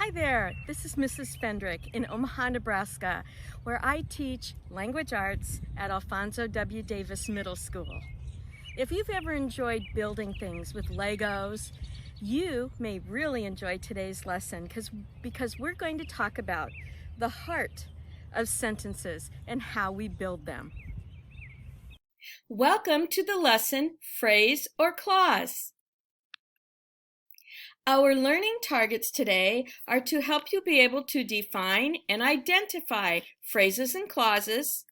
Hi there, this is Mrs. Fendrick in Omaha, Nebraska, where I teach language arts at Alfonso W. Davis Middle School. If you've ever enjoyed building things with Legos, you may really enjoy today's lesson because we're going to talk about the heart of sentences and how we build them. Welcome to the lesson, Phrase or Clause. Our learning targets today are to help you be able to define and identify phrases and clauses,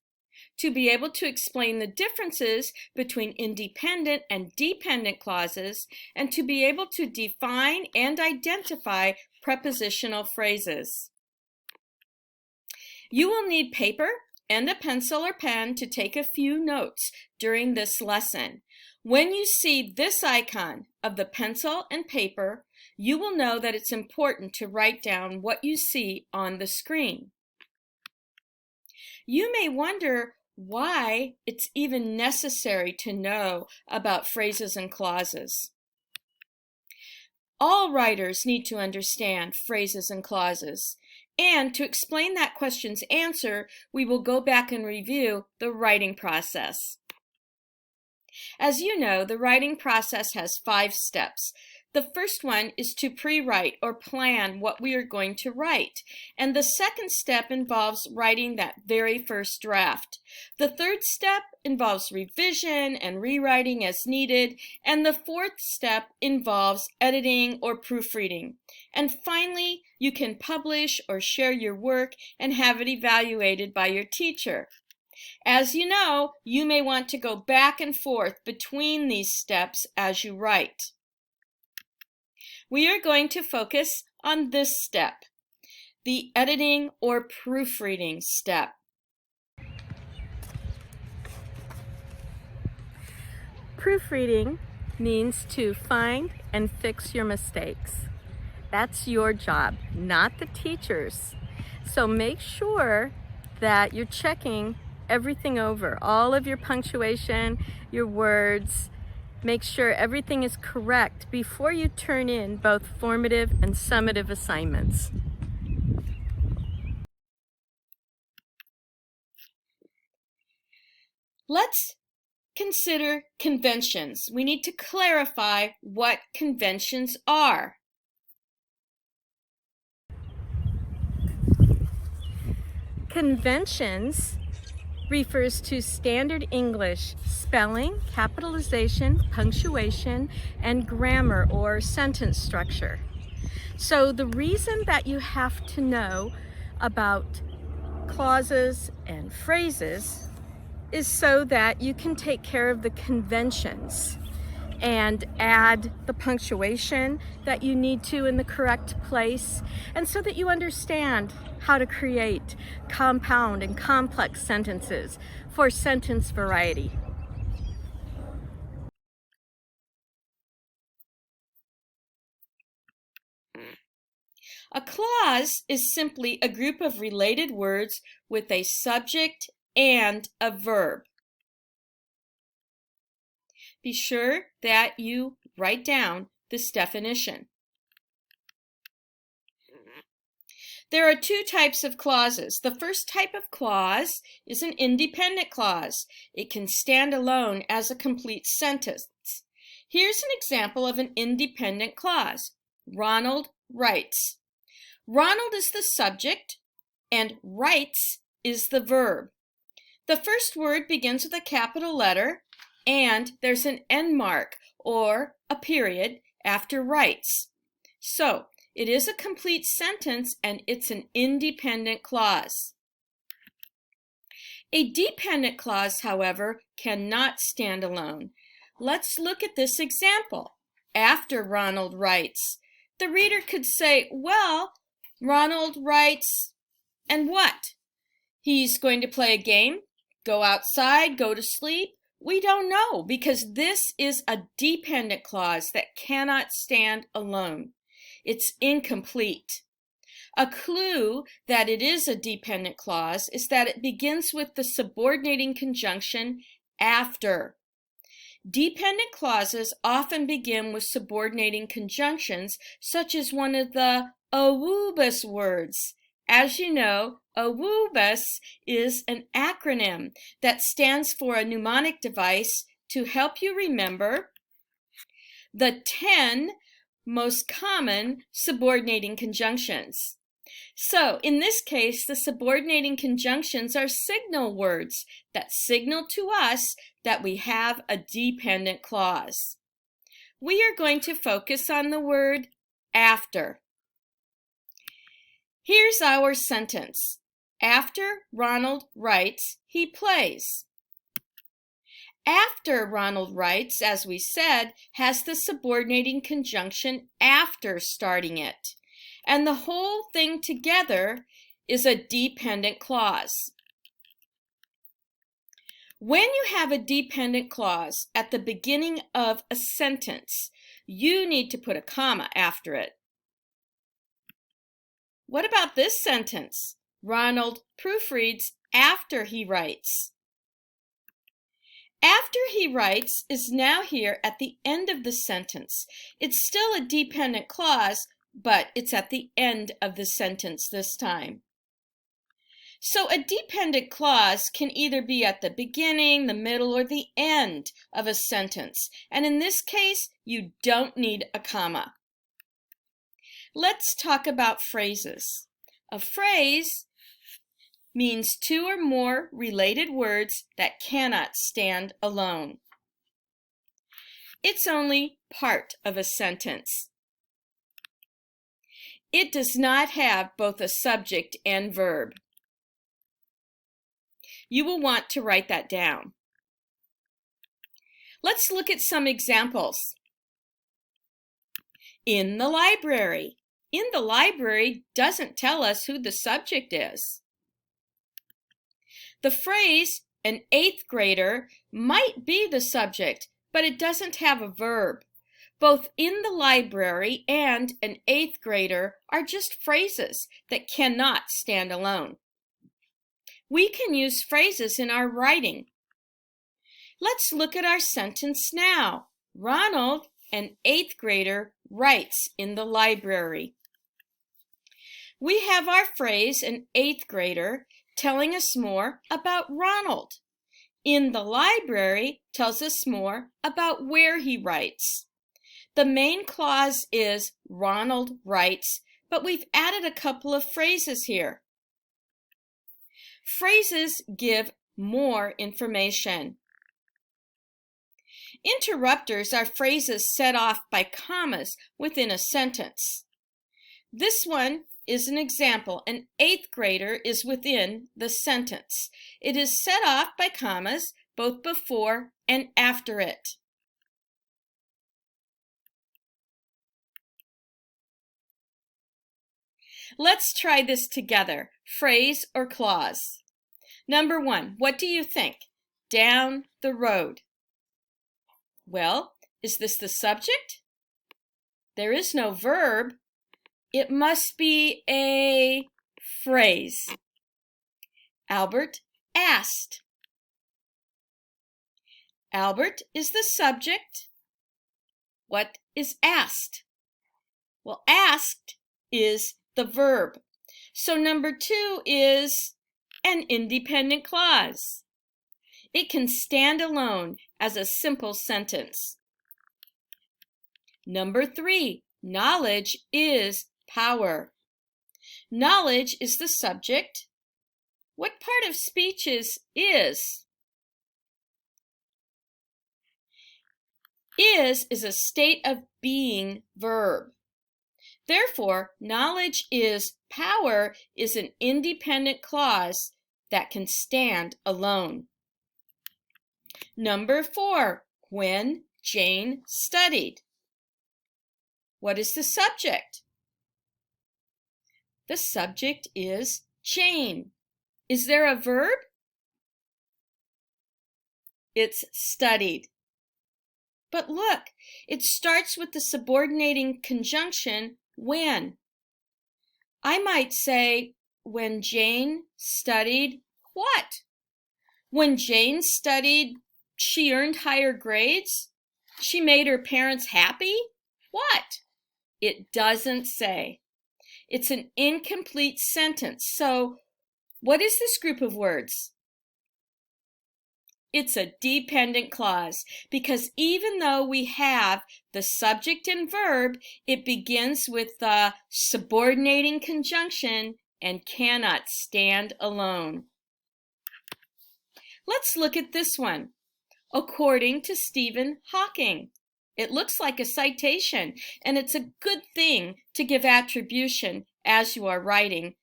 to be able to explain the differences between independent and dependent clauses, and to be able to define and identify prepositional phrases. You will need paper and a pencil or pen to take a few notes during this lesson. When you see this icon of the pencil and paper, you will know that it's important to write down what you see on the screen. You may wonder why it's even necessary to know about phrases and clauses. All writers need to understand phrases and clauses. And to explain that question's answer, we will go back and review the writing process. As you know, the writing process has 5 steps. The first one is to pre-write or plan what we are going to write. And the second step involves writing that very first draft. The third step involves revision and rewriting as needed. And the fourth step involves editing or proofreading. And finally, you can publish or share your work and have it evaluated by your teacher. As you know, you may want to go back and forth between these steps as you write. We are going to focus on this step, the editing or proofreading step. Proofreading means to find and fix your mistakes. That's your job, not the teacher's. So make sure that you're checking everything over, all of your punctuation, your words. Make sure everything is correct before you turn in both formative and summative assignments. Let's consider conventions. We need to clarify what conventions are. Conventions refers to standard English spelling, capitalization, punctuation, and grammar or sentence structure. So the reason that you have to know about clauses and phrases is so that you can take care of the conventions and add the punctuation that you need to in the correct place, and so that you understand how to create compound and complex sentences for sentence variety. A clause is simply a group of related words with a subject and a verb. Be sure that you write down this definition. There are 2 types of clauses. The first type of clause is an independent clause. It can stand alone as a complete sentence. Here's an example of an independent clause. Ronald writes. Ronald is the subject and writes is the verb. The first word begins with a capital letter and there's an end mark or a period after writes. So, it is a complete sentence and it's an independent clause. A dependent clause, however, cannot stand alone. Let's look at this example. After Ronald writes, the reader could say, well, Ronald writes, and what? He's going to play a game, go outside, go to sleep? We don't know, because this is a dependent clause that cannot stand alone. It's incomplete. A clue that it is a dependent clause is that it begins with the subordinating conjunction after. Dependent clauses often begin with subordinating conjunctions, such as one of the AWUBUS words. As you know, AWUBUS is an acronym that stands for a mnemonic device to help you remember the 10 most common subordinating conjunctions. So, in this case, the subordinating conjunctions are signal words that signal to us that we have a dependent clause. We are going to focus on the word after. Here's our sentence. After Ronald writes, he plays. After Ronald writes, as we said, has the subordinating conjunction after starting it. And the whole thing together is a dependent clause. When you have a dependent clause at the beginning of a sentence, you need to put a comma after it. What about this sentence? Ronald proofreads after he writes. After he writes is now here at the end of the sentence. It's still a dependent clause, but it's at the end of the sentence this time. So a dependent clause can either be at the beginning, the middle, or the end of a sentence. And in this case, you don't need a comma. Let's talk about phrases. A phrase means two or more related words that cannot stand alone. It's only part of a sentence. It does not have both a subject and verb. You will want to write that down. Let's look at some examples. In the library. In the library doesn't tell us who the subject is. The phrase, an 8th grader, might be the subject, but it doesn't have a verb. Both in the library and an 8th grader are just phrases that cannot stand alone. We can use phrases in our writing. Let's look at our sentence now. Ronald, an 8th grader, writes in the library. We have our phrase, an 8th grader, telling us more about Ronald. In the library tells us more about where he writes. The main clause is Ronald writes, but we've added a couple of phrases here. Phrases give more information. Interrupters are phrases set off by commas within a sentence. This one is an example. An 8th grader is within the sentence. It is set off by commas both before and after it. Let's try this together. Phrase or clause. Number 1, what do you think? Down the road. Well, is this the subject? There is no verb. It must be a phrase. Albert asked. Albert is the subject. What is asked? Well, asked is the verb. So number 2 is an independent clause. It can stand alone as a simple sentence. Number 3, knowledge is power. Knowledge is the subject. What part of speech is? Is a state of being verb. Therefore, knowledge is power is an independent clause that can stand alone. Number 4, when Jane studied. What is the subject? The subject is Jane. Is there a verb? It's studied. But look, it starts with the subordinating conjunction when. I might say, when Jane studied what? When Jane studied She earned higher grades? She made her parents happy? What? It doesn't say. It's an incomplete sentence. So, what is this group of words? It's a dependent clause because even though we have the subject and verb, it begins with the subordinating conjunction and cannot stand alone. Let's look at this one. According to Stephen Hawking. It looks like a citation, and it's a good thing to give attribution as you are writing.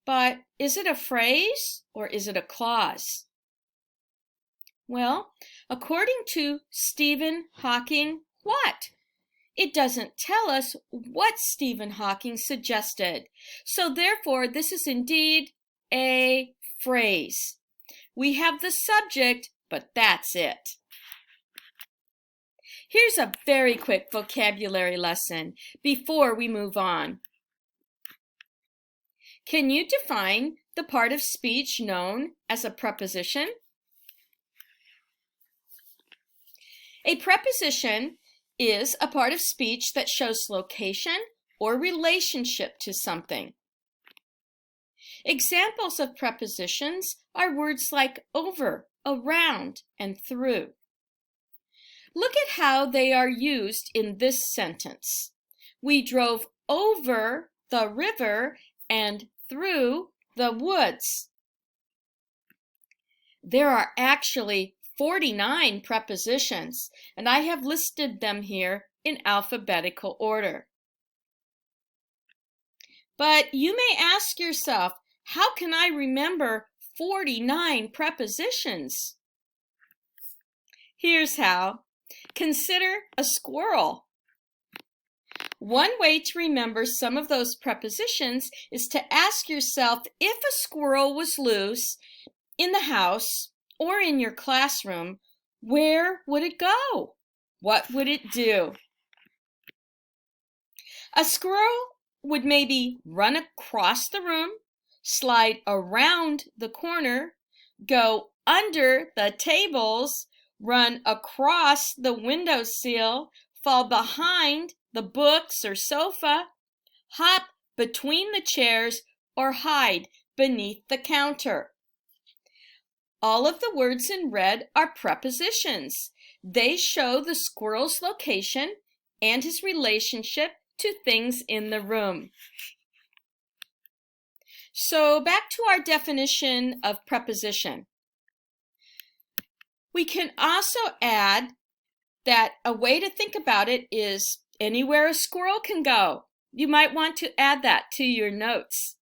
But is it a phrase or is it a clause? Well, according to Stephen Hawking, what? It doesn't tell us what Stephen Hawking suggested. So therefore, this is indeed a phrase. We have the subject, but that's it. Here's a very quick vocabulary lesson before we move on. Can you define the part of speech known as a preposition? A preposition is a part of speech that shows location or relationship to something. Examples of prepositions are words like over, around, and through. Look at how they are used in this sentence. We drove over the river and through the woods. There are actually 49 prepositions, and I have listed them here in alphabetical order. But you may ask yourself, how can I remember 49 prepositions? Here's how. Consider a squirrel. One way to remember some of those prepositions is to ask yourself if a squirrel was loose in the house or in your classroom, where would it go? What would it do? A squirrel would maybe run across the room, slide around the corner, go under the tables, run across the windowsill, fall behind the books or sofa, hop between the chairs, or hide beneath the counter. All of the words in red are prepositions. They show the squirrel's location and his relationship to things in the room. So back to our definition of preposition. We can also add that a way to think about it is anywhere a squirrel can go. You might want to add that to your notes.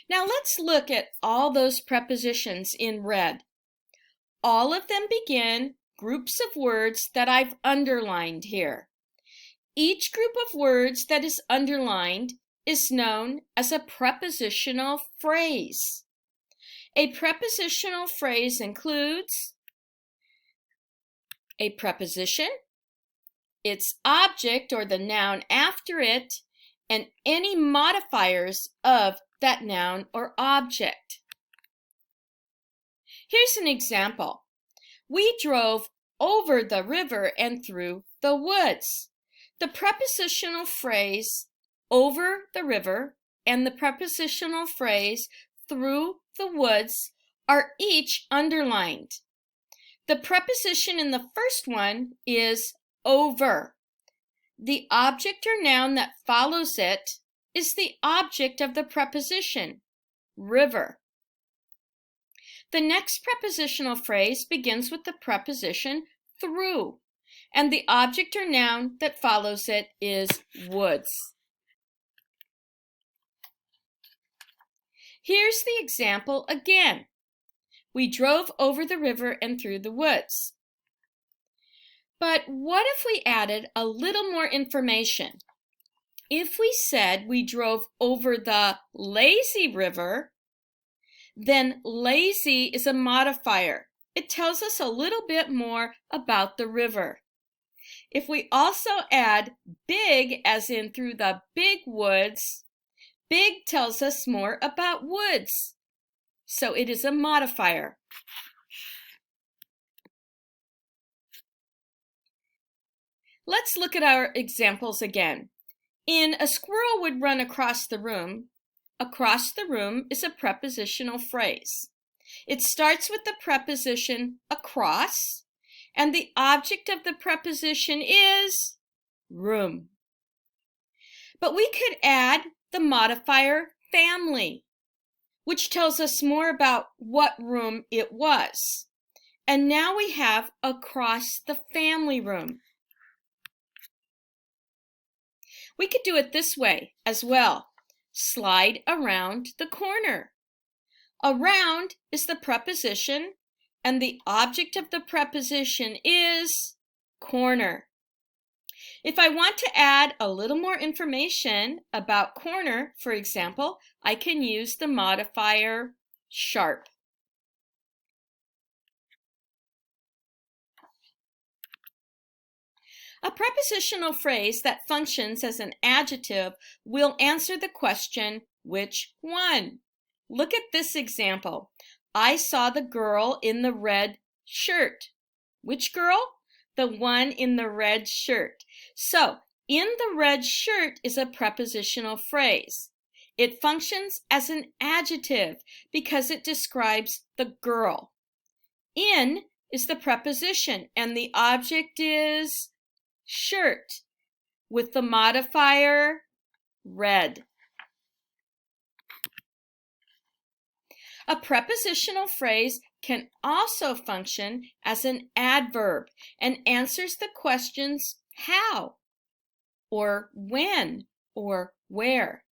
Now let's look at all those prepositions in red. All of them begin groups of words that I've underlined here. Each group of words that is underlined is known as a prepositional phrase. A prepositional phrase includes a preposition, its object or the noun after it, and any modifiers of that noun or object. Here's an example. We drove over the river and through the woods. The prepositional phrase over the river and the prepositional phrase through the woods are each underlined. The preposition in the first one is over. The object or noun that follows it is the object of the preposition, river. The next prepositional phrase begins with the preposition through, and the object or noun that follows it is woods. Here's the example again. We drove over the river and through the woods. But what if we added a little more information? If we said we drove over the lazy river, then lazy is a modifier. It tells us a little bit more about the river. If we also add big, as in through the big woods, big tells us more about woods. So it is a modifier. Let's look at our examples again. In "a squirrel would run across the room" is a prepositional phrase. It starts with the preposition across, and the object of the preposition is room. But we could add the modifier family, which tells us more about what room it was. And now we have across the family room. We could do it this way as well. Slide around the corner. Around is the preposition, and the object of the preposition is corner. If I want to add a little more information about corner, for example, I can use the modifier sharp. A prepositional phrase that functions as an adjective will answer the question, which one? Look at this example. I saw the girl in the red shirt. Which girl? The one in the red shirt. So, in the red shirt is a prepositional phrase. It functions as an adjective because it describes the girl. In is the preposition, and the object is shirt with the modifier red. A prepositional phrase can also function as an adverb and answers the questions how, or when, or where.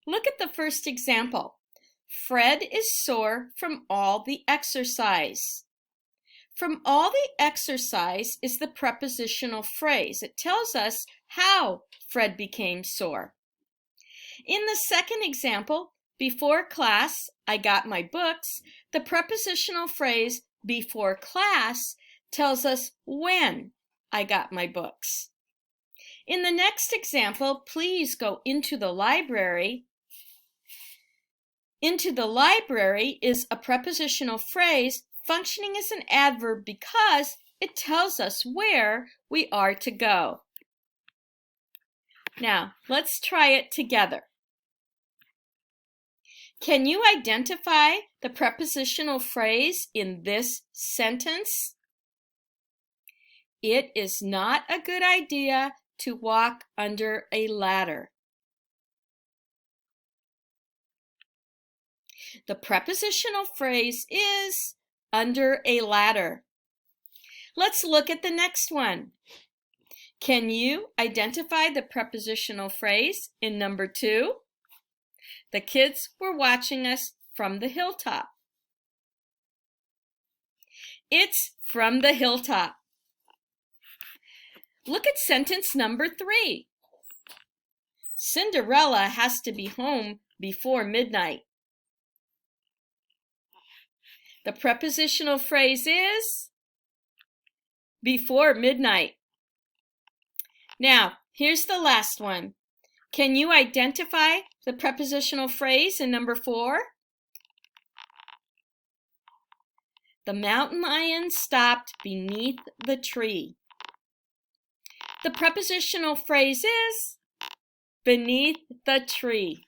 Look at the first example. Fred is sore from all the exercise. From all the exercise is the prepositional phrase. It tells us how Fred became sore. In the second example, before class, I got my books, the prepositional phrase before class tells us when I got my books. In the next example, please go into the library. Into the library is a prepositional phrase functioning as an adverb because it tells us where we are to go. Now, let's try it together. Can you identify the prepositional phrase in this sentence? It is not a good idea to walk under a ladder. The prepositional phrase is under a ladder. Let's look at the next one. Can you identify the prepositional phrase in number 2? The kids were watching us from the hilltop. It's from the hilltop. Look at sentence number 3. Cinderella has to be home before midnight. The prepositional phrase is before midnight. Now, here's the last one. Can you identify the prepositional phrase in number 4? The mountain lion stopped beneath the tree. The prepositional phrase is beneath the tree.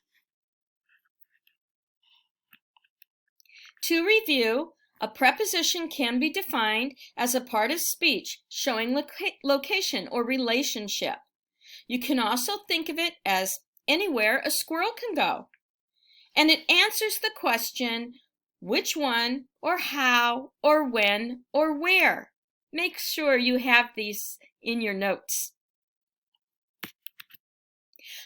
To review, a preposition can be defined as a part of speech showing location or relationship. You can also think of it as anywhere a squirrel can go. And it answers the question, which one, or how, or when, or where. Make sure you have these in your notes.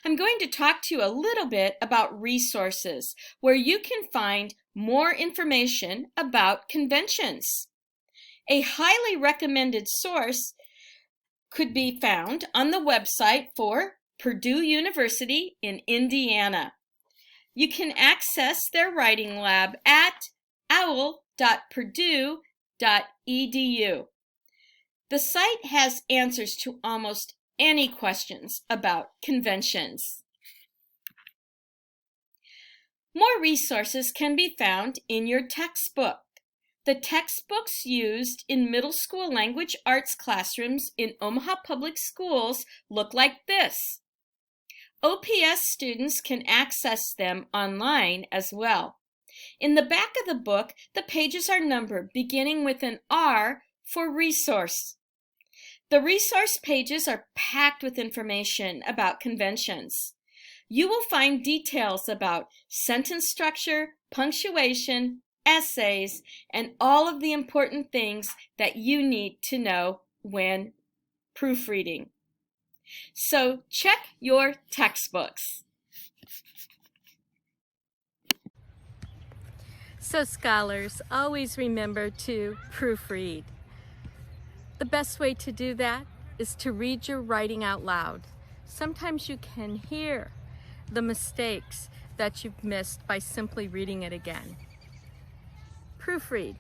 I'm going to talk to you a little bit about resources where you can find more information about conventions. A highly recommended source could be found on the website for Purdue University in Indiana. You can access their writing lab at owl.purdue.edu. The site has answers to almost any questions about conventions. More resources can be found in your textbook. The textbooks used in middle school language arts classrooms in Omaha Public Schools look like this. OPS students can access them online as well. In the back of the book, the pages are numbered beginning with an R for resource. The resource pages are packed with information about conventions. You will find details about sentence structure, punctuation, essays, and all of the important things that you need to know when proofreading. So check your textbooks. So scholars, always remember to proofread. The best way to do that is to read your writing out loud. Sometimes you can hear the mistakes that you've missed by simply reading it again. Proofread.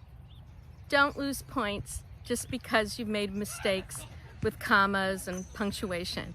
Don't lose points just because you've made mistakes with commas and punctuation.